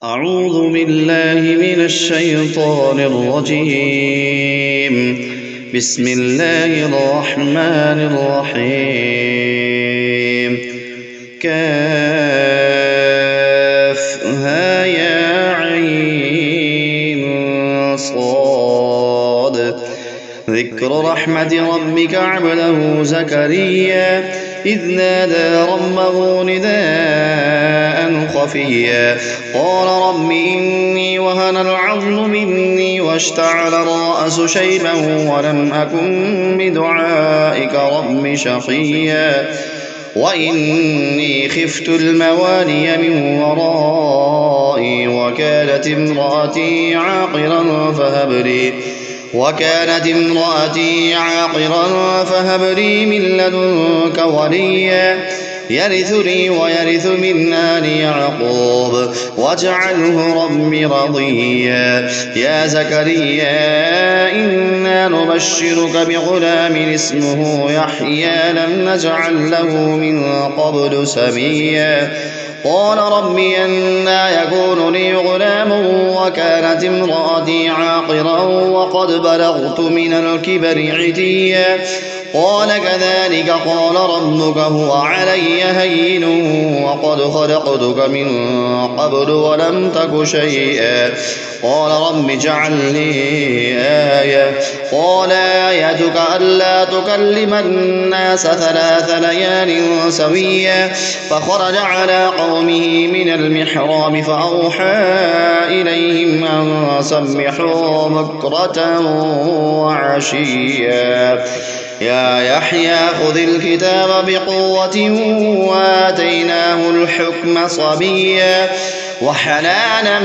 أعوذ بالله من الشيطان الرجيم. بسم الله الرحمن الرحيم. كافها يا عين صاد. ذكر رحمة ربك عبده زكريا إذ نادى ربه نداء خفيا قال رب إني وهن العظم مني واشتعل الرأس شيبا ولم أكن بدعائك رب شقيا وإني خفت الموالي من ورائي وكانت امرأتي عاقرا فهب لي من لدنك وليا يرثني ويرث من آل يعقوب واجعله رب رضيا. يا زكريا إنا نبشرك بغلام اسمه يحيى لم نجعل له من قبل سميا قال رب أنى يكون لي غلام وكانت امرأتي عاقرا وقد بلغت من الكبر عتيا قال كذلك قال ربك هو علي هين وقد خلقتك من قبل ولم تك شيئا قال رب اجعل لي آية قال آيتك ألا تكلم الناس 3 ليال سويا فخرج على قومه من المحراب فأوحى إليهم أن سبحوا بكرة وعشيا يا يحيى خذ الكتاب بقوة وآتيناه الحكم صبيا وحنانا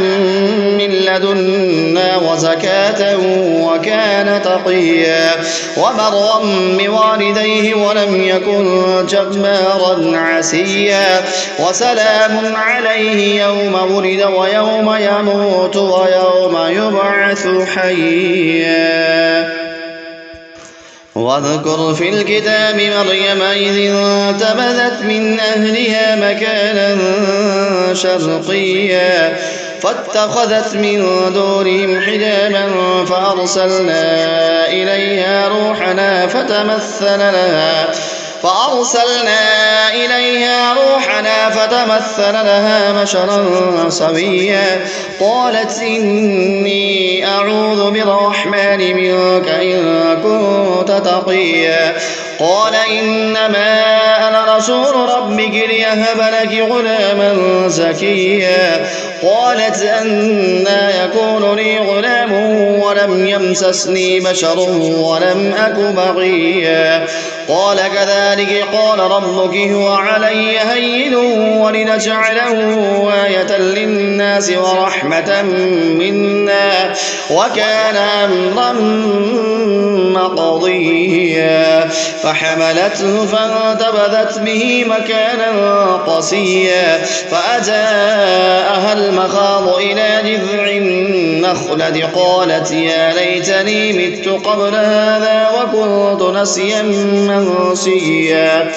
من لدنا وزكاة وكان تقيا وبرا بوالديه ولم يكن جبارا عسيا وسلام عليه يوم ولد ويوم يموت ويوم يبعث حيا. واذكر في الكتاب مريم إذ انتبذت من أهلها مكانا شرقيا فاتخذت من دونهم حجابا فأرسلنا إليها روحنا فتمثل لها بشرا سويا قالت إني أعوذ بالرحمن منك إن كنت تقيا قال إنما أنا رسول ربك ليهب لك غلاما زكيا قالت أنى يكون لي غلام ولم يمسسني بشر ولم أك بغيا قال كذلك قال ربك هو علي هين ولنجعله آية للناس ورحمة منا وكان أمرا مقضيا فحملته فانتبذت به مكانا قصيا فأجاءها المخاض إلى جذع النخلة قالت يا ليتني مت قبل هذا وكنت نسيا منسيا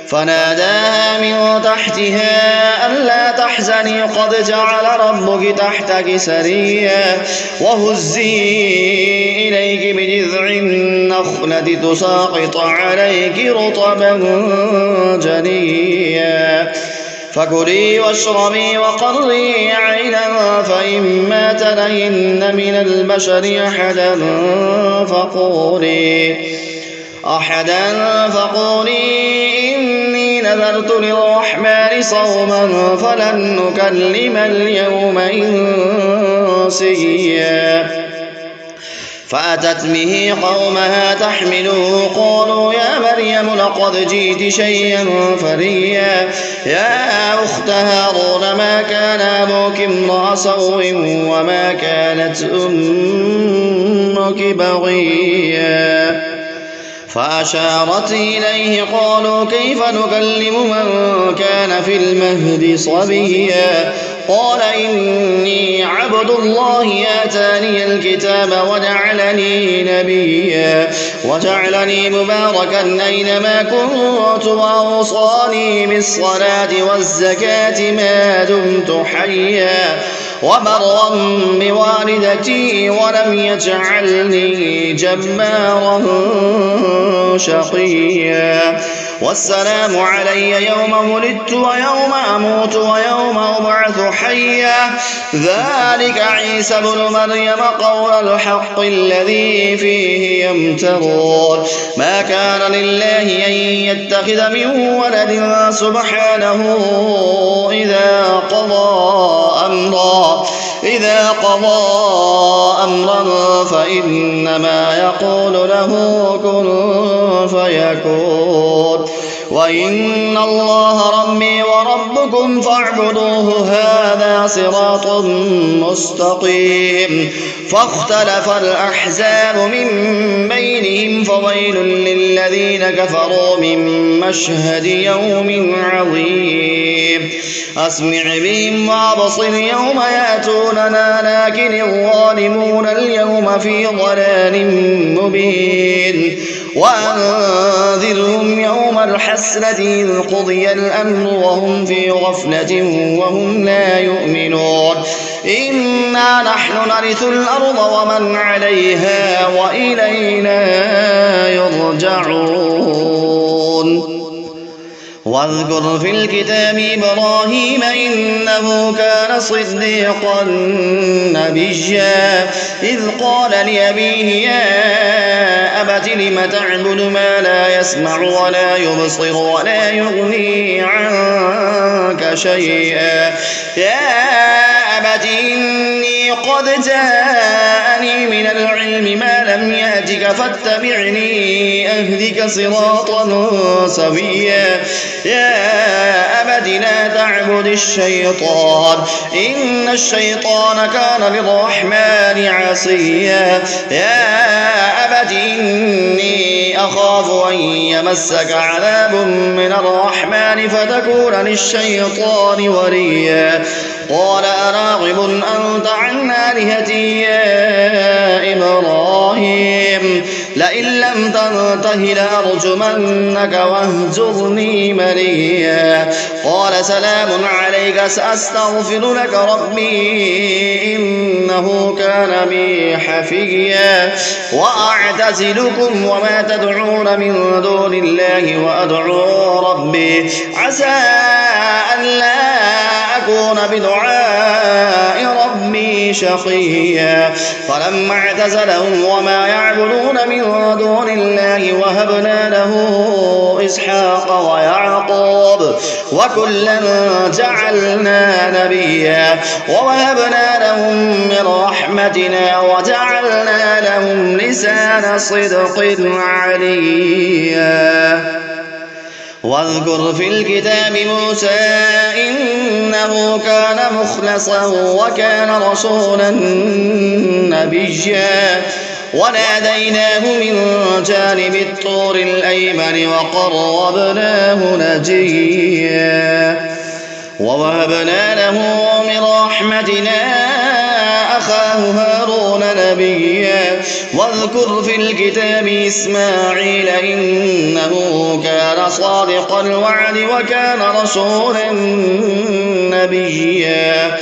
فناداها من تحتها ألا تحزني قد جعل ربك تحتك سريا وهزي إليك بجذع النخلة تساقط عليك رطبا جنيا فكلي واشربي وقري عينا فإما ترين من البشر أحدا فقولي إني نذرت للرحمن صوما فلن نكلم اليوم إنسيا فأتت به قومها تحمله قالوا يا مريم لقد جئت شيئا فريا يا أخت هارون ما كان أبوك امرأ سوء وما كانت أمك بغيا فأشارت إليه قالوا كيف نكلم من كان في المهد صبيا قال إني عبد الله آتاني الكتاب وجعلني نبيا وجعلني مباركا أينما كنت وأوصاني بالصلاة والزكاة ما دمت حيا وبرا بوالدتي ولم يجعلني جبارا شقيا والسلام علي يوم ولدت ويوم أموت ويوم أبعث حيا ذلك عيسى ابن مريم قول الحق الذي فيه يمترون ما كان لله أن يتخذ من ولد سبحانه إذا قضى أمرا فإنما يقول له كن فيكون وإن الله ربي وربكم فاعبدوه هذا صراط مستقيم فاختلف الأحزاب من بينهم فويل للذين كفروا من مشهد يوم عظيم أسمع بهم وأبصر يوم يأتوننا لكن الظالمون اليوم في ضلال مبين وأنذرهم يوم الحسرة إذ قضي الأمر وهم في غفلة وهم لا يؤمنون إنا نحن نرث الأرض ومن عليها وإلينا يرجعون واذكر في الكتاب إبراهيم إنه كان صديقا نبيا إذ قال لأبيه يا أبت لم تعبد ما لا يسمع ولا يبصر ولا يغني عنك شيئا يا أبت إني قد جاءني من العلم ما لم يأتك فاتبعني أهدك صراطا سويا يا أبت لا تعبد الشيطان إن الشيطان كان للرحمن عصيا يا أبت إني أخاف أن يمسك عذاب من الرحمن فتكون للشيطان وليا قال أراغب أنت عن آلهتي يا إبراهيم لئن لم تنته لأرجمنك واهجرني مليا قال سلام عليك سأستغفر لك ربي إنه كان بي حفيا وأعتزلكم وما تدعون من دون الله وأدعو ربي عسى أن لا أكون بدعاء ربي شقيا فلما اعتزلهم وما يعبدون من دون الله وهبنا له إسحاق ويعقوب وكلا جعلنا نبيا ووهبنا لهم من رحمتنا وجعلنا لهم لسان صدق عليا واذكر في الكتاب موسى إنه كان مخلصا وكان رسولا نبيا وناديناه من جانب الطور الأيمن وقربناه نجيا ووهبنا له من رحمتنا أخاه هارون نبيا واذكر في الكتاب إسماعيل إنه كان صادق الوعد وكان رسولا نبيا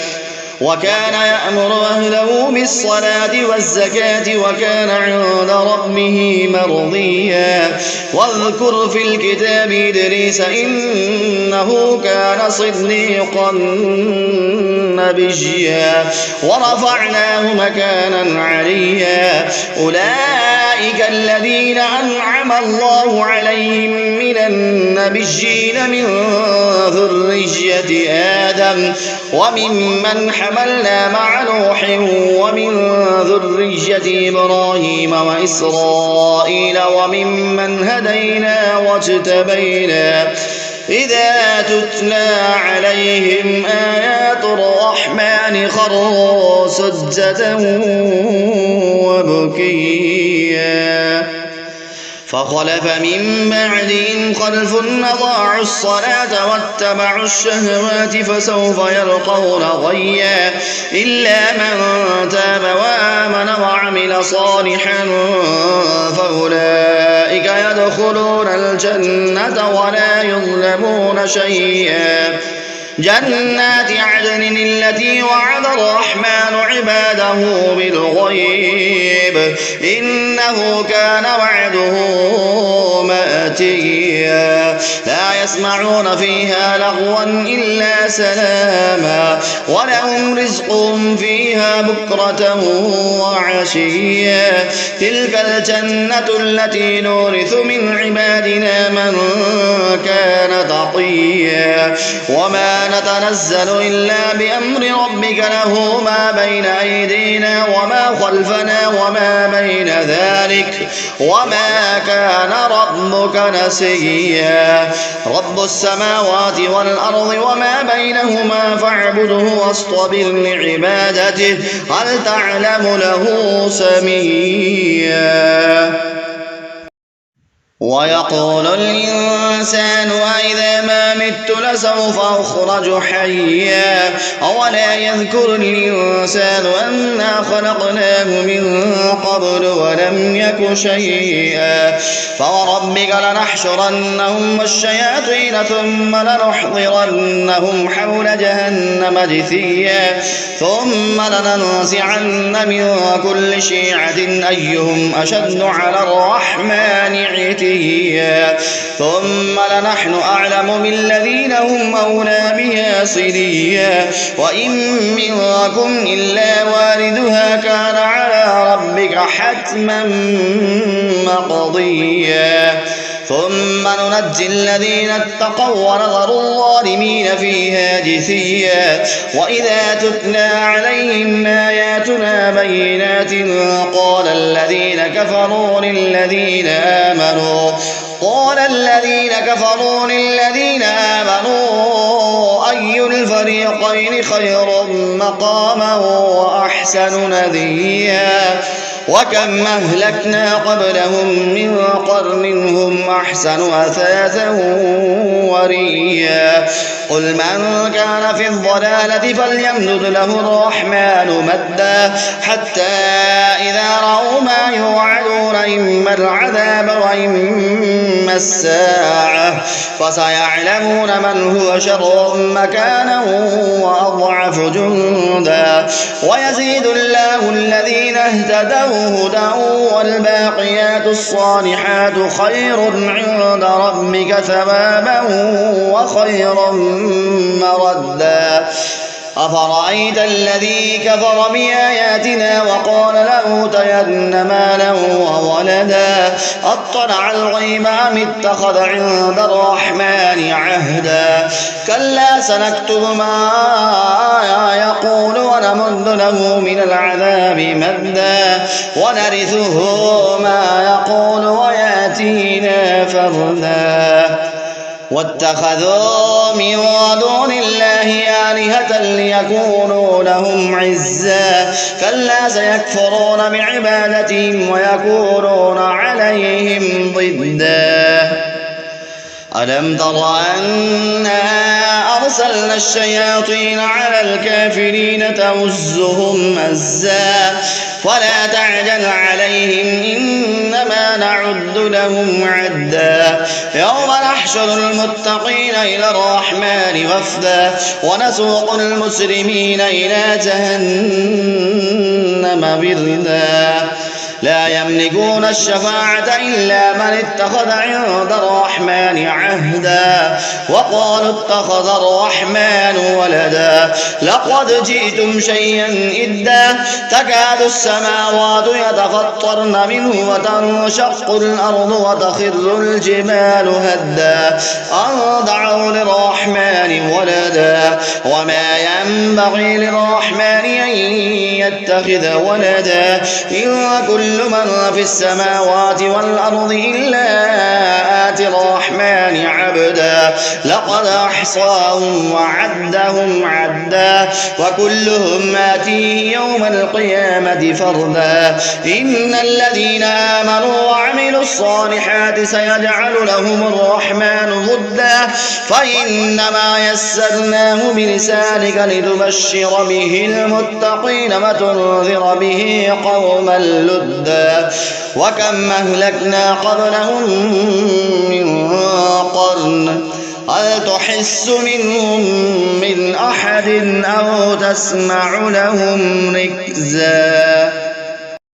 وكان يأمر أهله بالصلاة والزكاة وكان عند ربه مرضيا واذكر في الكتاب إدريس إنه كان صديقا نبيا ورفعناه مكانا عليا أولئك الذين أنعم الله عليهم من النبيين من ذرية آدم وممن حملنا مع نوح ومن ذرية إبراهيم وإسرائيل وممن هدينا واجتبينا إذا تتلى عليهم آيات الرحمن خروا سجدا وبكيا فخلف من بعدهم خلف أضاعوا الصلاة واتبعوا الشهوات فسوف يلقون غيا إلا من تاب وآمن وعمل صالحا فأولئك يدخلون الجنة ولا يظلمون شيئا جنات عدن التي وعد الرحمن عباده بالغيب إنه كان وعده مأتيا لا يسمعون فيها لغوا إلا سلاما ولهم رزقهم فيها بكرة وعشيا تلك الجنة التي نورث من عبادنا من كان تقيا وما نتنزل إلا بأمر ربك له ما بين أيدينا وما خلفنا وما بين ذلك وما كان ربك نسيا رب السماوات والأرض وما بينهما فاعبده واصطبر لعبادته هل تعلم له سميا ويقول الإنسان أإذا ما مت لسوف أخرج حيا أولا يذكر الإنسان أنا خلقناه من قبل ولم يك شيئا فوربك لنحشرنهم والشياطين ثم لنحضرنهم حول جهنم جثيا ثم لننزعن من كل شيعة أيهم أشد على الرحمن عتيا ثم لنحن أعلم بالذين هم أولى بها صليا وإن منكم إلا واردها كان على ربك حتما مقضيا ثم ننجي الذين اتقوا ونذر الظالمين فيها جثيا وإذا تتلى عليهم آياتنا بينات قال الذين كفروا للذين آمنوا أي الفريقين خير مقاما وأحسن نديا وكم أهلكنا قبلهم من قرن هم أحسن أثاثا وريا قل من كان في الضلالة فليمدد له الرحمن مدا حتى إذا رأوا ما يوعدون إما العذاب وإما الساعة فسيعلمون من هو شر مكانا وأضعف جندا ويزيد الله الذين اهتدوا هدى والباقيات الصالحات خير عند ربك ثوابا وخير مردا أفرأيت الذي كفر بآياتنا وقال لأوتين مالا وولدا أطلع الغيب أم اتخذ عند الرحمن عهدا كلا سنكتب ما يقول ونمد له من العذاب مدا ونرثه ما يقول ويأتينا فردا واتخذوا من دون الله آلهة ليكونوا لهم عزا كلا سيكفرون بعبادتهم ويكونون عليهم ضدا ألم تر أنا أرسلنا الشياطين على الكافرين تؤزهم أزا ولا تعجل عليهم إنما نعد لهم عدا يوم نحشر المتقين إلى الرحمن وفدا ونسوق المسرمين إلى جهنم وردا لا يملكون الشفاعة إلا من اتخذ عند الرحمن عهدا وقالوا اتخذ الرحمن ولدا لقد جئتم شيئا إدا تكاد السماوات يتفطرن منه وتنشق الأرض وتخر الجبال هدا أن دعوا للرحمن ولدا وما ينبغي للرحمن أن يتخذ ولدا إن كل من في السماوات والأرض إلا آتي الرحمن عبدا لقد أحصاهم وعدهم عدا وكلهم آتيه يوم القيامة فردا إن الذين آمنوا وعملوا الصالحات سيجعل لهم الرحمن ضدا فإنما يسرناه بلسانك لتبشر به المتقين وتنذر به قوما لدا وكم أهلكنا قبلهم من قرن هل تحس منهم من أحد أو تسمع لهم ركزا